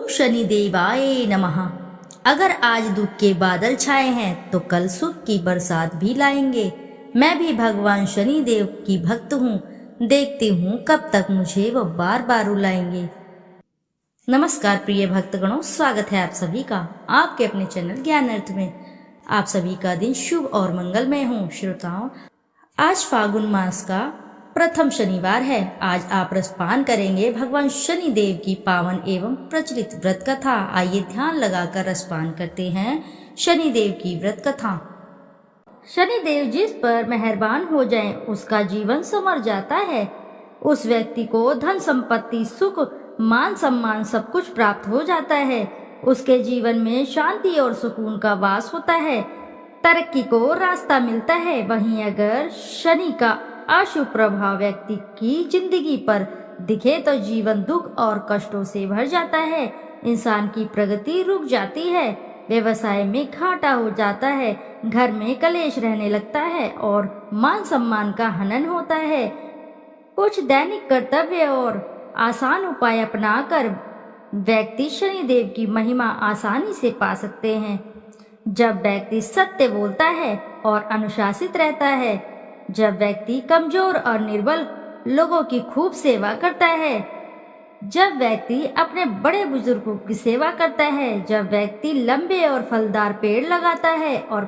शनि देवाय नमः। अगर आज दुख के बादल छाए हैं तो कल सुख की बरसात भी लाएंगे। मैं भी भगवान शनि देव की भक्त हूँ, देखती हूँ कब तक मुझे वो बार बार रुलाएंगे। नमस्कार प्रिय भक्तगणों, स्वागत है आप सभी का आपके अपने चैनल ज्ञान अर्थ में। आप सभी का दिन शुभ और मंगलमय हो। श्रोताओं, आज फागुन मास का प्रथम शनिवार है। आज आप रसपान करेंगे भगवान शनि देव की पावन एवं प्रचलित व्रत कथा। आइए ध्यान लगाकर रसपान करते हैं शनि देव की व्रत कथा। शनि देव जिस पर मेहरबान हो जाएं, उसका जीवन संवर जाता है। उस व्यक्ति को धन संपत्ति, सुख, मान सम्मान सब कुछ प्राप्त हो जाता है। उसके जीवन में शांति और सुकून का वास होता है, तरक्की को रास्ता मिलता है। वहीं अगर शनि का अशुभ प्रभाव व्यक्ति की जिंदगी पर दिखे तो जीवन दुख और कष्टों से भर जाता है। इंसान की प्रगति रुक जाती है, व्यवसाय में घाटा हो जाता है, घर में कलेश रहने लगता है और मान सम्मान का हनन होता है। कुछ दैनिक कर्तव्य और आसान उपाय अपनाकर व्यक्ति शनि देव की महिमा आसानी से पा सकते हैं। जब व्यक्ति सत्य बोलता है और अनुशासित रहता है, जब व्यक्ति कमजोर और निर्बल लोगों की खूब सेवा करता है, जब व्यक्ति अपने बड़े बुजुर्गों की सेवा करता है, जब व्यक्ति लंबे और फलदार पेड़ लगाता है और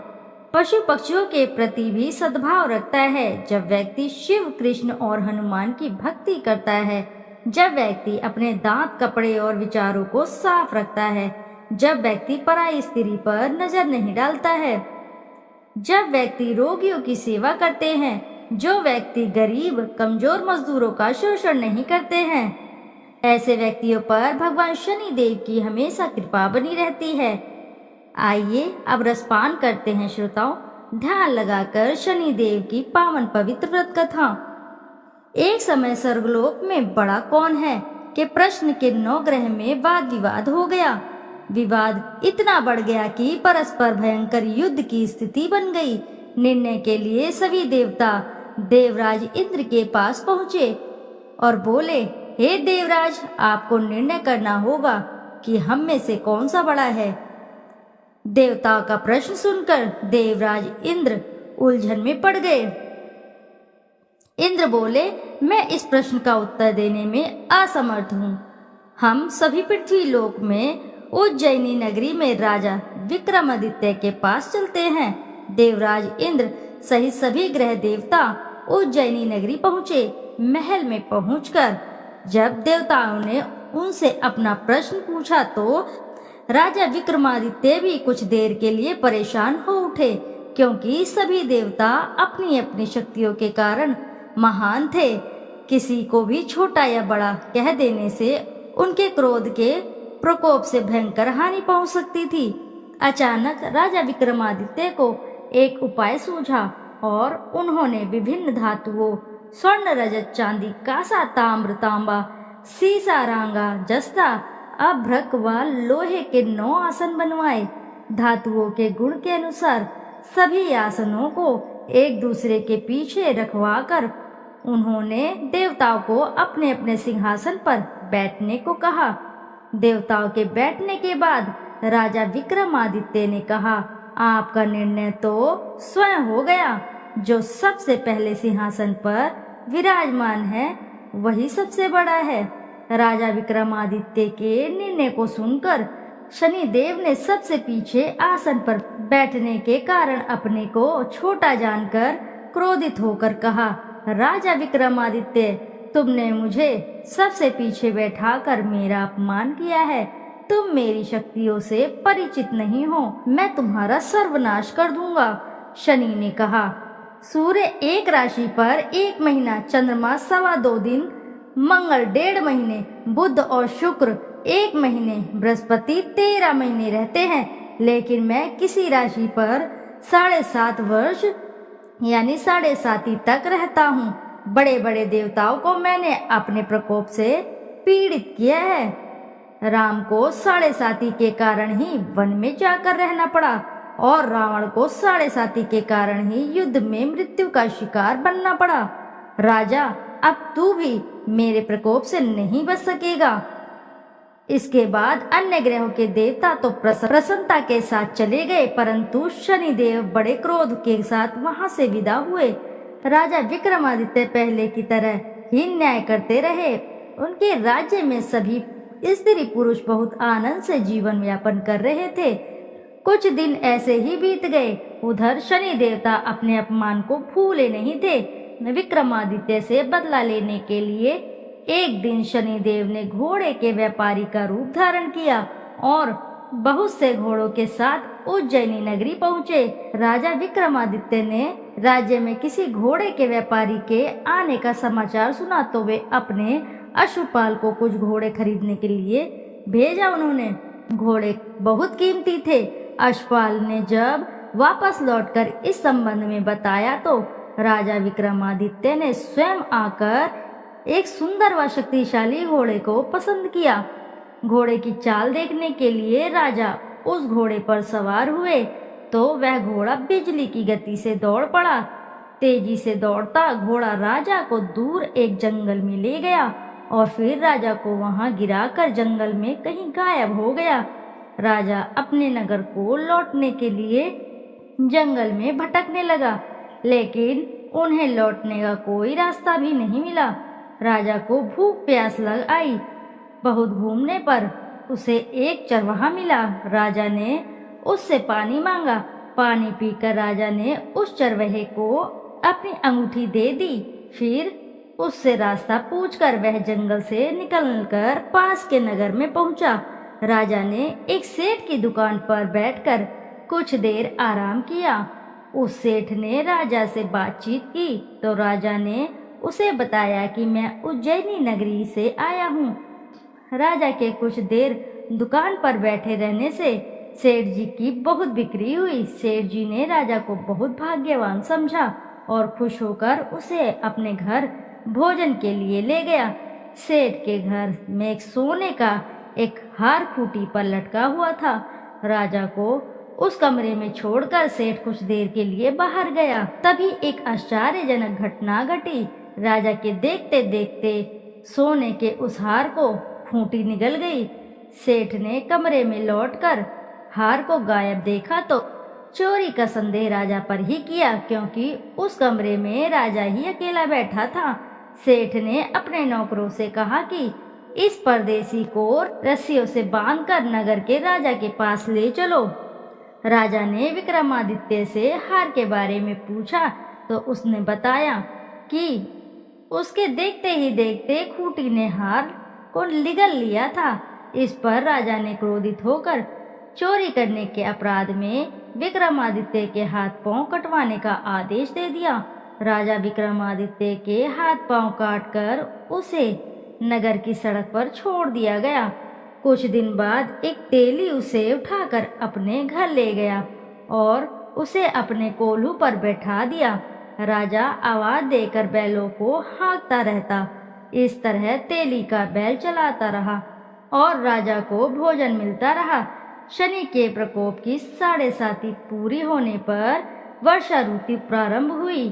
पशु पक्षियों के प्रति भी सद्भाव रखता है, जब व्यक्ति शिव, कृष्ण और हनुमान की भक्ति करता है, जब व्यक्ति अपने दांत, कपड़े और विचारों को साफ रखता है, जब व्यक्ति पराई स्त्री पर नजर नहीं डालता है, जब व्यक्ति रोगियों की सेवा करते हैं, जो व्यक्ति गरीब कमजोर मजदूरों का शोषण नहीं करते हैं, ऐसे व्यक्तियों पर भगवान शनि देव की हमेशा कृपा बनी रहती है। आइए अब रसपान करते हैं श्रोताओं, ध्यान लगाकर शनि देव की पावन पवित्र व्रत कथा। एक समय स्वर्गलोक में बड़ा कौन है के प्रश्न के 9 ग्रह में वाद विवाद हो गया। विवाद इतना बढ़ गया कि परस्पर भयंकर युद्ध की स्थिति बन गई। निर्णय के लिए सभी देवता देवराज इंद्र के पास पहुँचे और बोले, हे देवराज, आपको निर्णय करना होगा कि हम में से कौन सा बड़ा है। देवताओं का प्रश्न सुनकर देवराज इंद्र उलझन में पड़ गए। इंद्र बोले, मैं इस प्रश्न का उत्तर देने में असमर्थ हूँ। हम सभी पृथ्वी लोक में उज्जैनी नगरी में राजा विक्रमादित्य के पास चलते हैं। देवराज इंद्र सहित सभी ग्रह देवता उज्जैनी नगरी पहुँचे। महल में पहुंचकर जब देवताओं ने उनसे अपना प्रश्न पूछा तो राजा विक्रमादित्य भी कुछ देर के लिए परेशान हो उठे, क्योंकि सभी देवता अपनी अपनी शक्तियों के कारण महान थे। किसी को भी छोटा या बड़ा कह देने से उनके क्रोध के प्रकोप से भयंकर हानि पहुंच सकती थी। अचानक राजा विक्रमादित्य को एक उपाय सूझा और उन्होंने विभिन्न धातुओं, स्वर्ण, रजत, चांदी, कांसा, ताम्र, तांबा, सीसा, रांगा, जस्ता, अभ्रक व लोहे के 9 आसन बनवाए। धातुओं के गुण के अनुसार सभी आसनों को एक दूसरे के पीछे रखवाकर उन्होंने देवताओं को अपने अपने सिंहासन पर बैठने को कहा। देवताओं के बैठने के बाद राजा विक्रमादित्य ने कहा, आपका निर्णय तो स्वयं हो गया। जो सबसे पहले सिंहासन पर विराजमान है वही सबसे बड़ा है। राजा विक्रमादित्य के निर्णय को सुनकर शनि देव ने सबसे पीछे आसन पर बैठने के कारण अपने को छोटा जानकर क्रोधित होकर कहा, राजा विक्रमादित्य, तुमने मुझे सबसे पीछे बैठाकर मेरा अपमान किया है। तुम मेरी शक्तियों से परिचित नहीं हो, मैं तुम्हारा सर्वनाश कर दूंगा। शनि ने कहा, सूर्य एक राशि पर 1 महीना, चंद्रमा 2.25 दिन, मंगल 1.5 महीने, बुध और शुक्र 1 महीने, बृहस्पति 13 महीने रहते हैं। लेकिन मैं किसी राशि पर 7.5 वर्ष यानी 7.5 तक रहता हूँ। बड़े बड़े देवताओं को मैंने अपने प्रकोप से पीड़ित किया है। राम को 7.5 के कारण ही वन में जाकर रहना पड़ा और रावण को 7.5 के कारण ही युद्ध में मृत्यु का शिकार बनना पड़ा। राजा, अब तू भी मेरे प्रकोप से नहीं बच सकेगा। इसके बाद अन्य ग्रहों के देवता तो प्रसन्नता के साथ चले गए, परंतु शनिदेव बड़े क्रोध के साथ वहां से विदा हुए। राजा विक्रमादित्य पहले की तरह ही न्याय करते रहे। उनके राज्य में सभी स्त्री पुरुष बहुत आनंद से जीवन यापन कर रहे थे। कुछ दिन ऐसे ही बीत गए। उधर शनि देवता अपने अपमान को भूले नहीं थे। विक्रमादित्य से बदला लेने के लिए एक दिन शनिदेव ने घोड़े के व्यापारी का रूप धारण किया और बहुत से घोड़ों के साथ उज्जैनी नगरी पहुँचे। राजा विक्रमादित्य ने राज्य में किसी घोड़े के व्यापारी के आने का समाचार सुना तो वे अपने अश्वपाल को कुछ घोड़े खरीदने के लिए भेजा। उन्होंने घोड़े बहुत कीमती थे। अश्वपाल ने जब वापस लौटकर इस संबंध में बताया तो राजा विक्रमादित्य ने स्वयं आकर एक सुंदर व शक्तिशाली घोड़े को पसंद किया। घोड़े की चाल देखने के लिए राजा उस घोड़े पर सवार हुए तो वह घोड़ा बिजली की गति से दौड़ पड़ा। तेजी से दौड़ता घोड़ा राजा को दूर एक जंगल में ले गया और फिर राजा को वहां गिराकर जंगल में कहीं गायब हो गया। राजा अपने नगर को लौटने के लिए जंगल में भटकने लगा, लेकिन उन्हें लौटने का कोई रास्ता भी नहीं मिला। राजा को भूख प्यास लग आई। बहुत घूमने पर उसे एक चरवाहा मिला। राजा ने उससे पानी मांगा। पानी पीकर राजा ने उस चरवाहे को अपनी अंगूठी दे दी। फिर उससे रास्ता पूछकर वह जंगल से निकलकर पास के नगर में पहुंचा। राजा ने एक सेठ की दुकान पर बैठकर कुछ देर आराम किया। उस सेठ ने राजा से बातचीत की तो राजा ने उसे बताया कि मैं उज्जैनी नगरी से आया हूँ। राजा के कुछ देर दुकान पर बैठे रहने से सेठ जी की बहुत बिक्री हुई। सेठ जी ने राजा को बहुत भाग्यवान समझा और खुश होकर उसे अपने घर भोजन के लिए ले गया। सेठ के घर में एक सोने का एक हार खूंटी पर लटका हुआ था। राजा को उस कमरे में छोड़कर सेठ कुछ देर के लिए बाहर गया। तभी एक आश्चर्यजनक घटना घटी। राजा के देखते देखते सोने के उस हार को खूंटी निगल गई। सेठ ने कमरे में लौटकर हार को गायब देखा तो चोरी का संदेह राजा पर ही किया, क्योंकि उस कमरे में राजा ही अकेला बैठा था। सेठ ने अपने नौकरों से कहा कि इस परदेसी को रस्सियों से बांधकर नगर के राजा के पास ले चलो। राजा ने विक्रमादित्य से हार के बारे में पूछा तो उसने बताया कि उसके देखते ही देखते खूंटी ने हार को निगल लिया था। इस पर राजा ने क्रोधित होकर चोरी करने के अपराध में विक्रमादित्य के हाथ पांव कटवाने का आदेश दे दिया। राजा विक्रमादित्य के हाथ पांव काटकर उसे नगर की सड़क पर छोड़ दिया गया। कुछ दिन बाद एक तेली उसे उठाकर अपने घर ले गया और उसे अपने कोल्हू पर बैठा दिया। राजा आवाज देकर बैलों को हाँकता रहता। इस तरह तेली का बैल चलाता रहा और राजा को भोजन मिलता रहा। शनि के प्रकोप की 7.5 पूरी होने पर वर्षा ऋतु प्रारंभ हुई।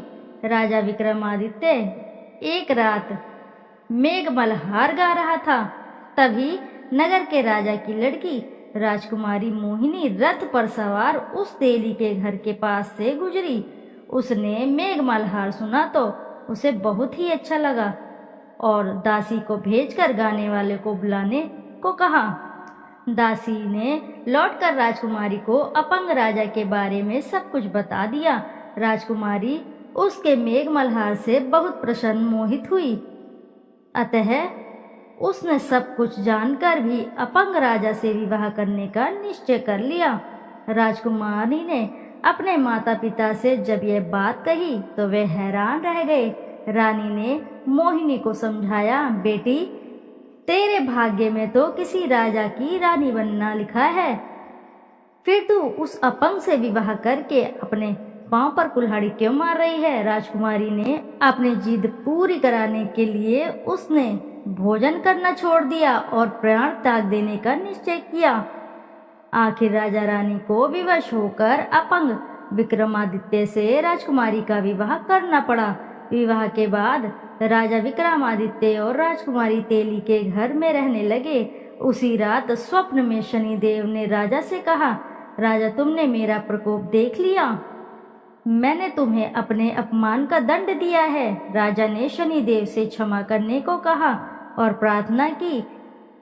राजा विक्रमादित्य एक रात मेघ मल्हार गा रहा था। तभी नगर के राजा की लड़की राजकुमारी मोहिनी रथ पर सवार उस तेली के घर के पास से गुजरी। उसने मेघ मल्हार सुना तो उसे बहुत ही अच्छा लगा और दासी को भेजकर गाने वाले को बुलाने को कहा। दासी ने लौटकर राजकुमारी को अपंग राजा के बारे में सब कुछ बता दिया। राजकुमारी उसके मेघ मल्हार से बहुत प्रसन्न मोहित हुई। अतः उसने सब कुछ जानकर भी अपंग राजा से विवाह करने का निश्चय कर लिया। राजकुमारी ने अपने माता पिता से जब यह बात कही तो वे हैरान रह गए। रानी ने मोहिनी को समझाया, बेटी तेरे भाग्य में तो किसी राजा की रानी बनना लिखा है, फिर तू उस अपंग से विवाह करके अपने पांव पर कुल्हाड़ी क्यों मार रही है। राजकुमारी ने अपनी जिद पूरी कराने के लिए उसने भोजन करना छोड़ दिया और प्राण त्याग देने का निश्चय किया। आखिर राजा रानी को विवश होकर अपंग विक्रमादित्य से राजकुमारी का विवाह करना पड़ा। विवाह के बाद राजा विक्रमादित्य और राजकुमारी तेली के घर में रहने लगे उसी रात स्वप्न में शनिदेव ने राजा से कहा, राजा तुमने मेरा प्रकोप देख लिया, मैंने तुम्हें अपने अपमान का दंड दिया है। राजा ने शनिदेव से क्षमा करने को कहा और प्रार्थना की,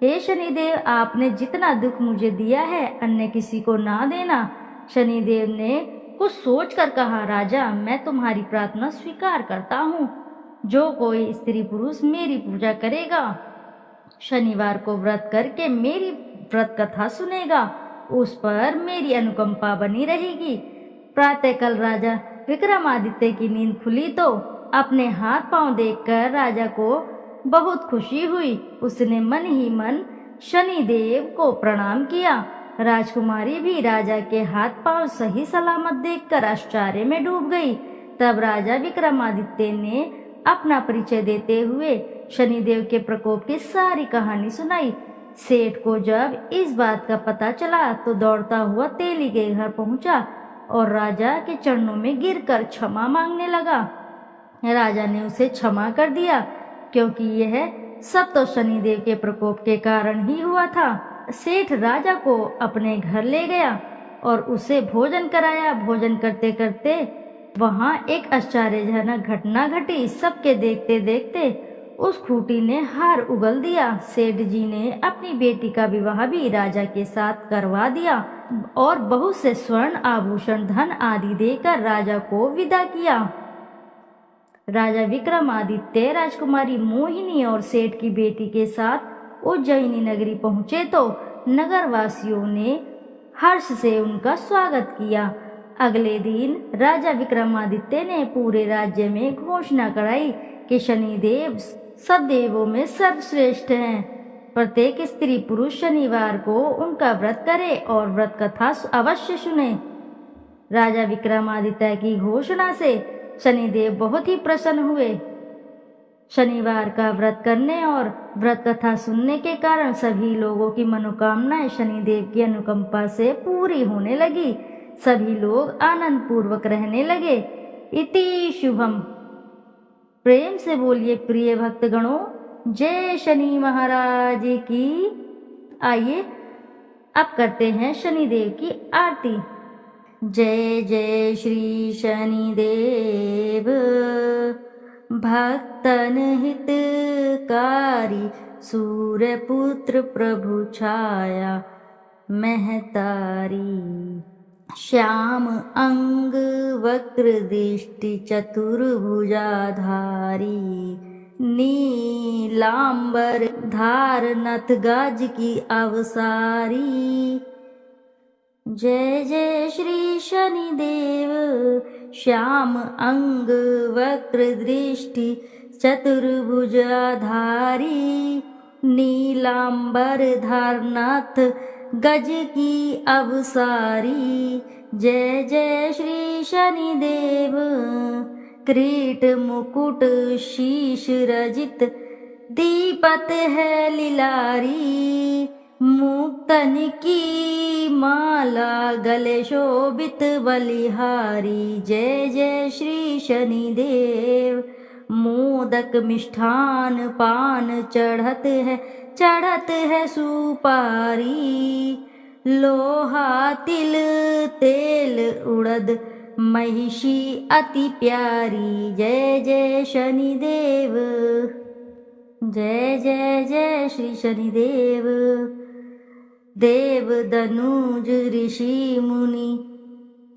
हे शनिदेव आपने जितना दुख मुझे दिया है अन्य किसी को ना देना। शनिदेव ने कुछ सोच कर कहा, राजा मैं तुम्हारी प्रार्थना स्वीकार करता हूँ। जो कोई स्त्री पुरुष मेरी पूजा करेगा, शनिवार को व्रत करके मेरी व्रत कथा सुनेगा, उस पर मेरी अनुकंपा बनी रहेगी। प्रातःकाल राजा विक्रमादित्य की नींद खुली तो अपने हाथ पांव देखकर राजा को बहुत खुशी हुई। उसने मन ही मन शनिदेव को प्रणाम किया। राजकुमारी भी राजा के हाथ पांव सही सलामत देखकर आश्चर्य में डूब गई। तब राजा विक्रमादित्य ने अपना परिचय देते हुए शनिदेव के प्रकोप की सारी कहानी सुनाई। सेठ को जब इस बात का पता चला तो दौड़ता हुआ तेली के घर पहुंचा और राजा के चरणों में गिरकर क्षमा मांगने लगा। राजा ने उसे क्षमा कर दिया, क्योंकि यह सब तो शनिदेव के प्रकोप के कारण ही हुआ था। सेठ राजा को अपने घर ले गया और उसे भोजन कराया। भोजन करते करते वहां एक आश्चर्यजनक घटना घटी। सबके देखते देखते उस खूंटी ने हार उगल दिया। सेठ जी ने अपनी बेटी का विवाह भी राजा के साथ करवा दिया और बहुत से स्वर्ण आभूषण धन आदि देकर राजा को विदा किया। राजा विक्रमादित्य राजकुमारी मोहिनी और सेठ की बेटी के साथ उज्जैनी नगरी पहुंचे तो नगरवासियों ने हर्ष से उनका स्वागत किया। अगले दिन राजा विक्रमादित्य ने पूरे राज्य में घोषणा कराई कि शनिदेव सब देवों में सर्वश्रेष्ठ हैं। प्रत्येक स्त्री पुरुष शनिवार को उनका व्रत करे और व्रत कथा अवश्य सुने। राजा विक्रमादित्य की घोषणा से शनिदेव बहुत ही प्रसन्न हुए। शनिवार का व्रत करने और व्रत कथा सुनने के कारण सभी लोगों की मनोकामनाएं शनिदेव की अनुकंपा से पूरी होने लगी। सभी लोग आनंद पूर्वक रहने लगे। इति शुभम। प्रेम से बोलिए प्रिय भक्तगणों, जय शनि महाराज की। आइए अब करते हैं शनिदेव की आरती। जय जय श्री शनिदेव, भक्तन हितकारी, सूर्यपुत्र प्रभु छाया महतारी। श्याम अंग वक्र दृष्टि चतुर्भुजाधारी, नीलांबर धार नथ गाज की अवसारी। जय जय श्री शनिदेव, श्याम अंग वक्र दृष्टि चतुर्भुजाधारी, नीलांबर धारनाथ गज की अवसारी। जय जय श्री शनिदेव, क्रीट मुकुट शीश रजित, दीपत है लिलारी। मुक्तन की माला गले शोभित बलिहारी। जय जय श्री शनिदेव, मोदक मिष्ठान पान चढ़त है सुपारी। लोहा तिल तेल उड़द महिषी अति प्यारी। जय जय शनिदेव, जय जय जय श्री शनिदेव। देव दनुज ऋषि मुनि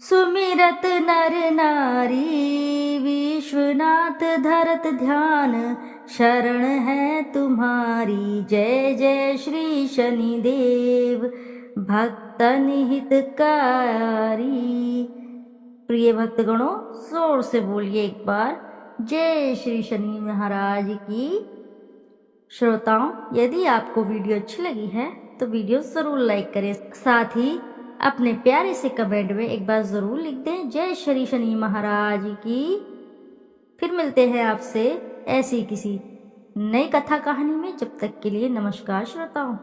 सुमिरत नर नारी। विश्वनाथ धरत ध्यान शरण है तुम्हारी। जय जय श्री शनिदेव, भक्तन हितकारी। प्रिय भक्तगणों, जोर से बोलिए एक बार जय श्री शनि महाराज की। श्रोताओं, यदि आपको वीडियो अच्छी लगी है तो वीडियो जरूर लाइक करें, साथ ही अपने प्यारे से कमेंट में एक बार जरूर लिख दें जय श्री शनि महाराज की। फिर मिलते हैं आपसे ऐसी किसी नई कथा कहानी में। जब तक के लिए नमस्कार श्रोताओं।